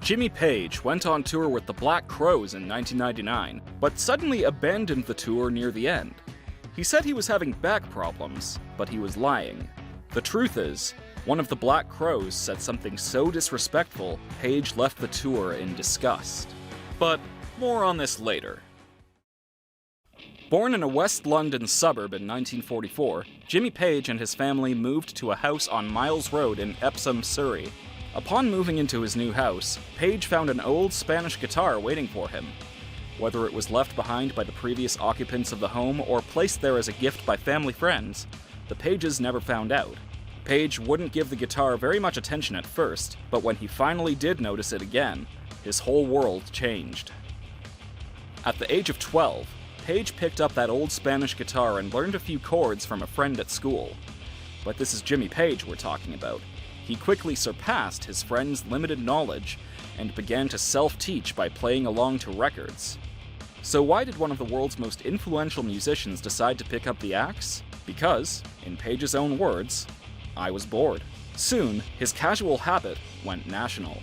Jimmy Page went on tour with the Black Crowes in 1999, but suddenly abandoned the tour near the end. He said he was having back problems, but he was lying. The truth is, one of the Black Crowes said something so disrespectful, Page left the tour in disgust. But more on this later. Born in a West London suburb in 1944, Jimmy Page and his family moved to a house on Miles Road in Epsom, Surrey. Upon moving into his new house, Page found an old Spanish guitar waiting for him. Whether it was left behind by the previous occupants of the home or placed there as a gift by family friends, the Pages never found out. Page wouldn't give the guitar very much attention at first, but when he finally did notice it again, his whole world changed. At the age of 12, Page picked up that old Spanish guitar and learned a few chords from a friend at school. But this is Jimmy Page we're talking about. He quickly surpassed his friend's limited knowledge and began to self-teach by playing along to records. So why did one of the world's most influential musicians decide to pick up the axe? Because, in Page's own words, I was bored. Soon, his casual habit went national.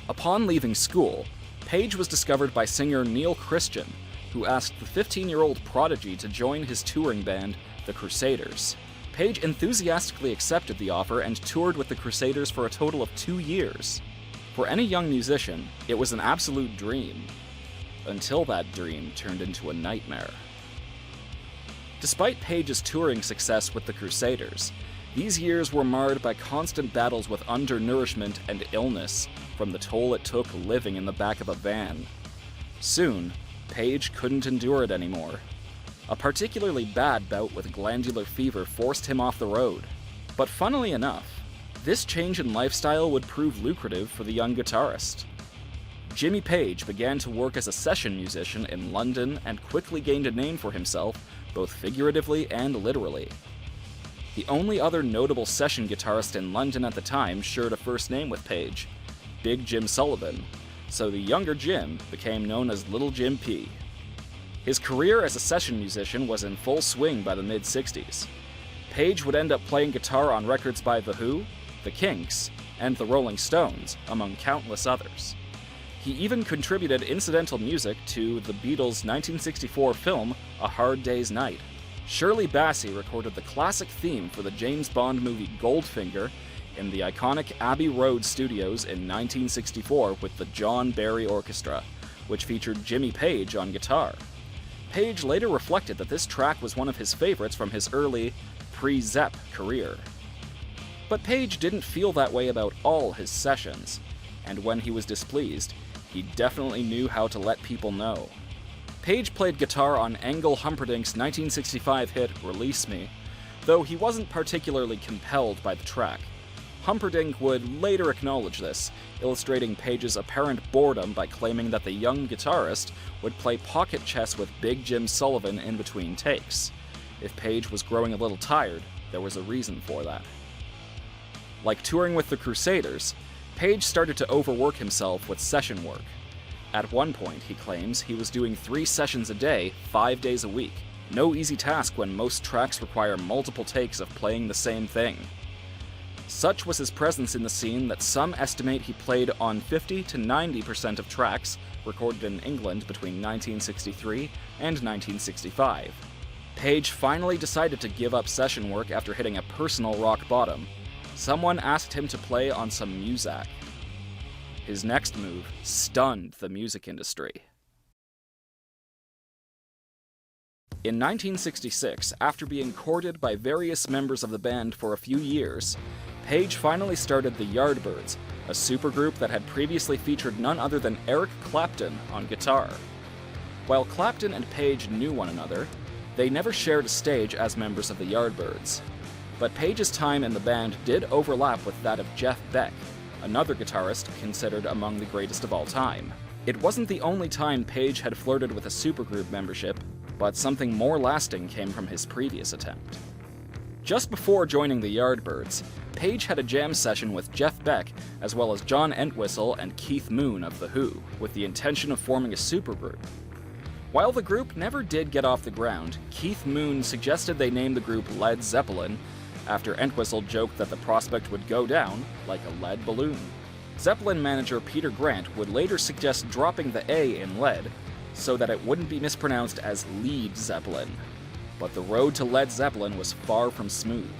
Upon leaving school, Page was discovered by singer Neil Christian, who asked the 15-year-old prodigy to join his touring band, the Crusaders. Page enthusiastically accepted the offer and toured with the Crusaders for a total of 2 years. For any young musician, it was an absolute dream. Until that dream turned into a nightmare. Despite Page's touring success with the Crusaders, these years were marred by constant battles with undernourishment and illness from the toll it took living in the back of a van. Soon, Page couldn't endure it anymore. A particularly bad bout with glandular fever forced him off the road. But funnily enough, this change in lifestyle would prove lucrative for the young guitarist. Jimmy Page began to work as a session musician in London and quickly gained a name for himself, both figuratively and literally. The only other notable session guitarist in London at the time shared a first name with Page, Big Jim Sullivan, so the younger Jim became known as Little Jim P. His career as a session musician was in full swing by the mid-60s. Page would end up playing guitar on records by The Who, The Kinks, and The Rolling Stones, among countless others. He even contributed incidental music to the Beatles' 1964 film, A Hard Day's Night. Shirley Bassey recorded the classic theme for the James Bond movie Goldfinger in the iconic Abbey Road studios in 1964 with the John Barry Orchestra, which featured Jimmy Page on guitar. Page later reflected that this track was one of his favorites from his early, pre-Zepp career. But Page didn't feel that way about all his sessions, and when he was displeased, he definitely knew how to let people know. Page played guitar on Angle Humperdinck's 1965 hit Release Me, though he wasn't particularly compelled by the track. Humperdinck would later acknowledge this, illustrating Page's apparent boredom by claiming that the young guitarist would play pocket chess with Big Jim Sullivan in between takes. If Page was growing a little tired, there was a reason for that. Like touring with the Crusaders, Page started to overwork himself with session work. At one point, he claims, he was doing 3 sessions a day, 5 days a week. No easy task when most tracks require multiple takes of playing the same thing. Such was his presence in the scene that some estimate he played on 50 to 90% of tracks recorded in England between 1963 and 1965. Page finally decided to give up session work after hitting a personal rock bottom. Someone asked him to play on some Muzak. His next move stunned the music industry. In 1966, after being courted by various members of the band for a few years, Page finally started the Yardbirds, a supergroup that had previously featured none other than Eric Clapton on guitar. While Clapton and Page knew one another, they never shared a stage as members of the Yardbirds. But Page's time in the band did overlap with that of Jeff Beck, another guitarist considered among the greatest of all time. It wasn't the only time Page had flirted with a supergroup membership, but something more lasting came from his previous attempt. Just before joining the Yardbirds, Page had a jam session with Jeff Beck, as well as John Entwistle and Keith Moon of The Who, with the intention of forming a supergroup. While the group never did get off the ground, Keith Moon suggested they name the group Led Zeppelin, after Entwistle joked that the prospect would go down like a lead balloon. Zeppelin manager Peter Grant would later suggest dropping the A in Led so that it wouldn't be mispronounced as Led Zeppelin. But the road to Led Zeppelin was far from smooth.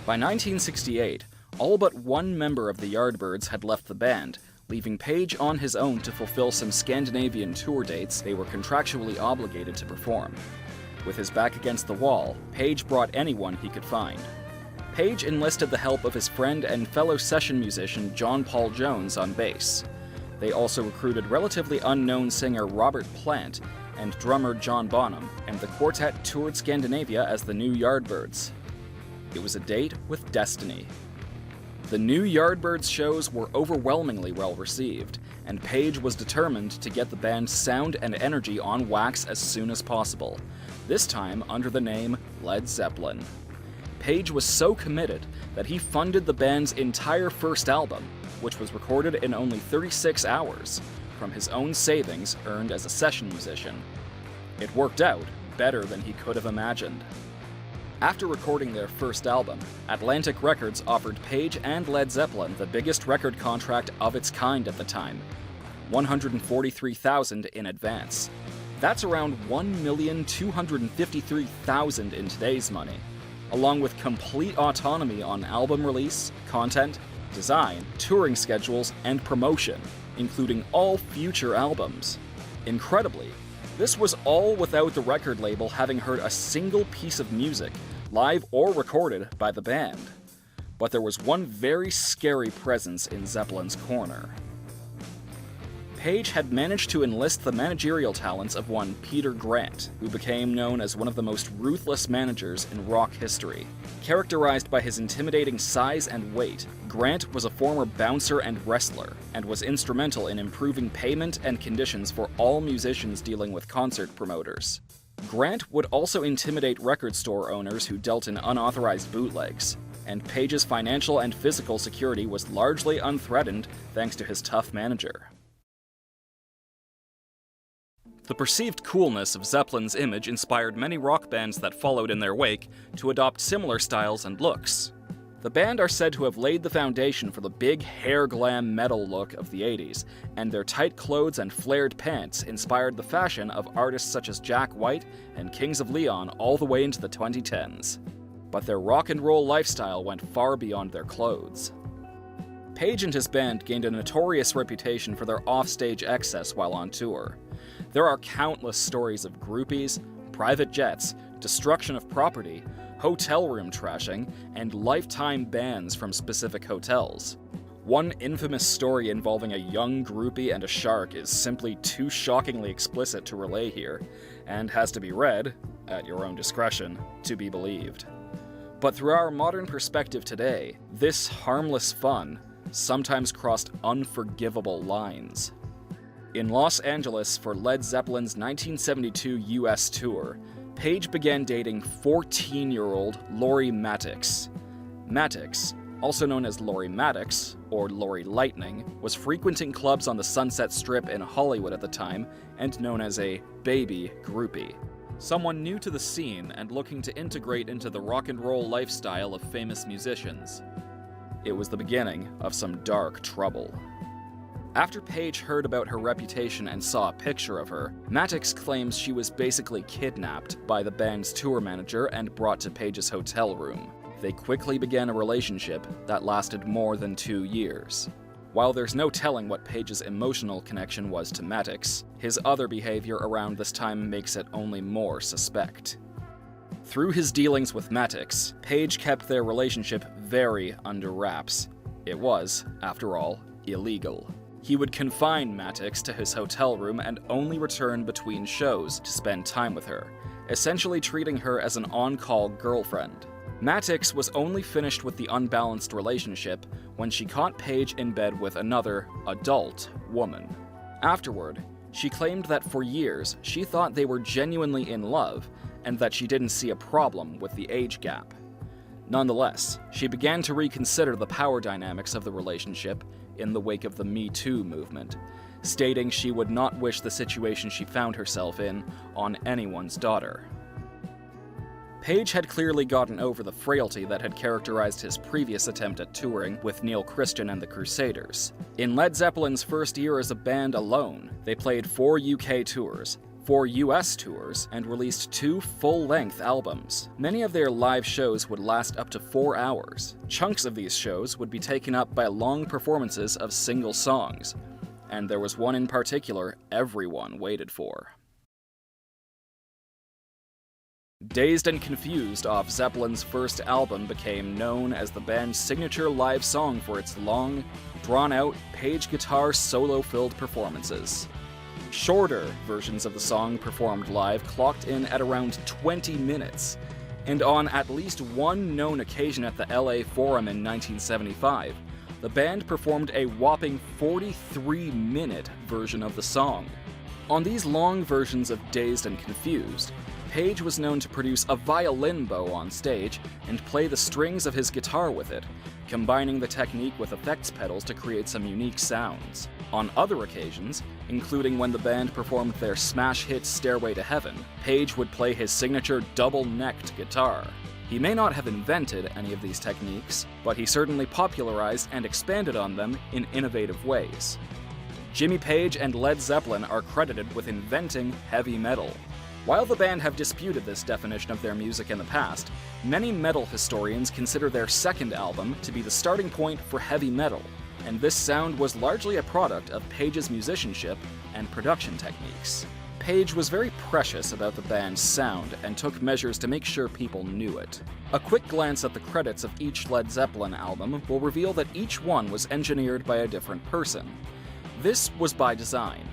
By 1968, all but one member of the Yardbirds had left the band, leaving Page on his own to fulfill some Scandinavian tour dates they were contractually obligated to perform. With his back against the wall, Page brought anyone he could find. Page enlisted the help of his friend and fellow session musician John Paul Jones on bass. They also recruited relatively unknown singer Robert Plant and drummer John Bonham, and the quartet toured Scandinavia as the New Yardbirds. It was a date with destiny. The new Yardbirds shows were overwhelmingly well received, and Page was determined to get the band's sound and energy on wax as soon as possible, this time under the name Led Zeppelin. Page was so committed that he funded the band's entire first album, which was recorded in only 36 hours, from his own savings earned as a session musician. It worked out better than he could have imagined. After recording their first album, Atlantic Records offered Page and Led Zeppelin the biggest record contract of its kind at the time, $143,000 in advance. That's around $1,253,000 in today's money, along with complete autonomy on album release, content, design, touring schedules, and promotion, including all future albums. Incredibly, this was all without the record label having heard a single piece of music, live or recorded, by the band. But there was one very scary presence in Zeppelin's corner. Page had managed to enlist the managerial talents of one Peter Grant, who became known as one of the most ruthless managers in rock history. Characterized by his intimidating size and weight, Grant was a former bouncer and wrestler, and was instrumental in improving payment and conditions for all musicians dealing with concert promoters. Grant would also intimidate record store owners who dealt in unauthorized bootlegs, and Page's financial and physical security was largely unthreatened thanks to his tough manager. The perceived coolness of Zeppelin's image inspired many rock bands that followed in their wake to adopt similar styles and looks. The band are said to have laid the foundation for the big hair glam metal look of the 80s, and their tight clothes and flared pants inspired the fashion of artists such as Jack White and Kings of Leon all the way into the 2010s. But their rock and roll lifestyle went far beyond their clothes. Page and his band gained a notorious reputation for their offstage excess while on tour. There are countless stories of groupies, private jets, destruction of property, hotel room trashing, and lifetime bans from specific hotels. One infamous story involving a young groupie and a shark is simply too shockingly explicit to relay here, and has to be read, at your own discretion, to be believed. But through our modern perspective today, this harmless fun sometimes crossed unforgivable lines. In Los Angeles for Led Zeppelin's 1972 US tour, Page began dating 14-year-old Lori Mattix. Mattix, also known as Lori Maddox, or Lori Lightning, was frequenting clubs on the Sunset Strip in Hollywood at the time, and known as a baby groupie. Someone new to the scene and looking to integrate into the rock and roll lifestyle of famous musicians. It was the beginning of some dark trouble. After Page heard about her reputation and saw a picture of her, Mattix claims she was basically kidnapped by the band's tour manager and brought to Page's hotel room. They quickly began a relationship that lasted more than 2 years. While there's no telling what Page's emotional connection was to Mattix, his other behavior around this time makes it only more suspect. Through his dealings with Mattix, Page kept their relationship very under wraps. It was, after all, illegal. He would confine Mattix to his hotel room and only return between shows to spend time with her, essentially treating her as an on-call girlfriend. Mattix was only finished with the unbalanced relationship when she caught Page in bed with another, adult, woman. Afterward, she claimed that for years she thought they were genuinely in love and that she didn't see a problem with the age gap. Nonetheless, she began to reconsider the power dynamics of the relationship in the wake of the Me Too movement, stating she would not wish the situation she found herself in on anyone's daughter. Page had clearly gotten over the frailty that had characterized his previous attempt at touring with Neil Christian and the Crusaders. In Led Zeppelin's first year as a band alone, they played 4 UK tours, 4 US tours, and released 2 full-length albums. Many of their live shows would last up to 4 hours. Chunks of these shows would be taken up by long performances of single songs, and there was one in particular everyone waited for. Dazed and Confused off Zeppelin's first album became known as the band's signature live song for its long, drawn-out, Page guitar solo-filled performances. Shorter versions of the song performed live clocked in at around 20 minutes, and on at least one known occasion at the LA Forum in 1975, the band performed a whopping 43-minute version of the song. On these long versions of Dazed and Confused, Page was known to produce a violin bow on stage and play the strings of his guitar with it, combining the technique with effects pedals to create some unique sounds. On other occasions, including when the band performed their smash hit Stairway to Heaven, Page would play his signature double-necked guitar. He may not have invented any of these techniques, but he certainly popularized and expanded on them in innovative ways. Jimmy Page and Led Zeppelin are credited with inventing heavy metal. While the band have disputed this definition of their music in the past, many metal historians consider their second album to be the starting point for heavy metal, and this sound was largely a product of Page's musicianship and production techniques. Page was very precious about the band's sound and took measures to make sure people knew it. A quick glance at the credits of each Led Zeppelin album will reveal that each one was engineered by a different person. This was by design.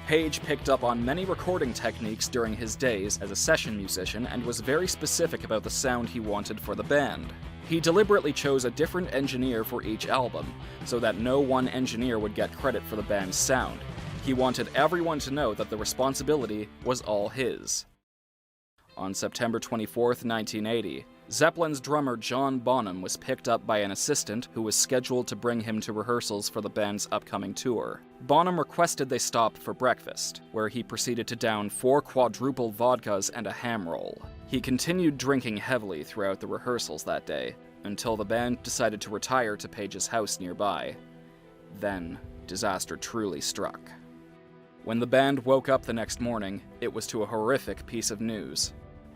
Page picked up on many recording techniques during his days as a session musician and was very specific about the sound he wanted for the band. He deliberately chose a different engineer for each album, so that no one engineer would get credit for the band's sound. He wanted everyone to know that the responsibility was all his. On September 24, 1980, Zeppelin's drummer John Bonham was picked up by an assistant who was scheduled to bring him to rehearsals for the band's upcoming tour. Bonham requested they stop for breakfast, where he proceeded to down 4 quadruple vodkas and a ham roll. He continued drinking heavily throughout the rehearsals that day, until the band decided to retire to Page's house nearby. Then, disaster truly struck. When the band woke up the next morning, it was to a horrific piece of news.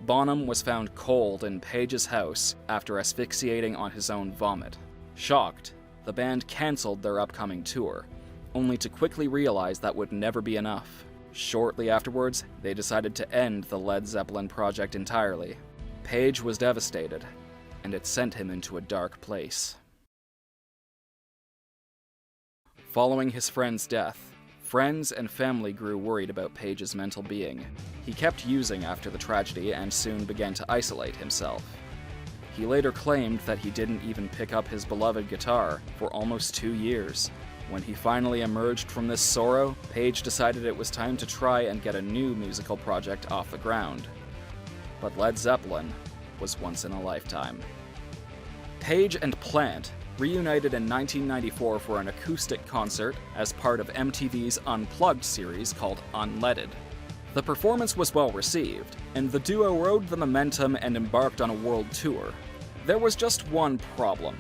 Bonham was found cold in Page's house after asphyxiating on his own vomit. Shocked, the band canceled their upcoming tour, only to quickly realize that would never be enough. Shortly afterwards, they decided to end the Led Zeppelin project entirely. Page was devastated, and it sent him into a dark place. Following his friend's death, friends and family grew worried about Page's mental being. He kept using after the tragedy and soon began to isolate himself. He later claimed that he didn't even pick up his beloved guitar for almost 2 years. When he finally emerged from this sorrow, Page decided it was time to try and get a new musical project off the ground. But Led Zeppelin was once in a lifetime. Page and Plant reunited in 1994 for an acoustic concert as part of MTV's Unplugged series called Unleaded. The performance was well received, and the duo rode the momentum and embarked on a world tour. There was just one problem.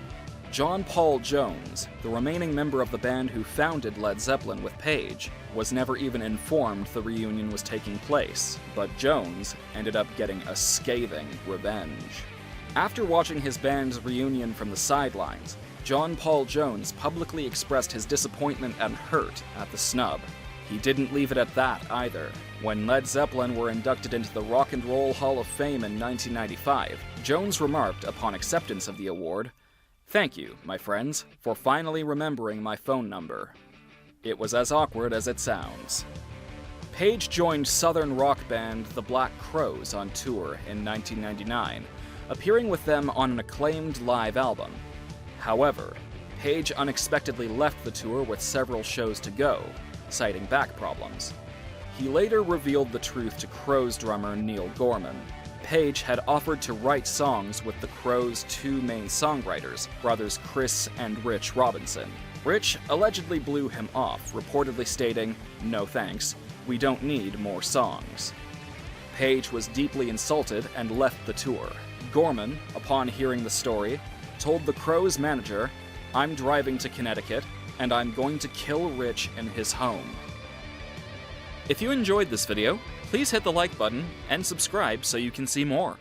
John Paul Jones, the remaining member of the band who founded Led Zeppelin with Page, was never even informed the reunion was taking place, but Jones ended up getting a scathing revenge. After watching his band's reunion from the sidelines, John Paul Jones publicly expressed his disappointment and hurt at the snub. He didn't leave it at that either. When Led Zeppelin were inducted into the Rock and Roll Hall of Fame in 1995, Jones remarked upon acceptance of the award, "Thank you, my friends, for finally remembering my phone number." It was as awkward as it sounds. Page joined southern rock band The Black Crowes on tour in 1999, appearing with them on an acclaimed live album. However, Page unexpectedly left the tour with several shows to go, citing back problems. He later revealed the truth to Crowes drummer Neil Gorman. Page had offered to write songs with the Crowes' 2 main songwriters, brothers Chris and Rich Robinson. Rich allegedly blew him off, reportedly stating, "No thanks, we don't need more songs." Page was deeply insulted and left the tour. Gorman, upon hearing the story, told the Crow's manager, "I'm driving to Connecticut, and I'm going to kill Rich in his home." If you enjoyed this video, please hit the like button and subscribe so you can see more.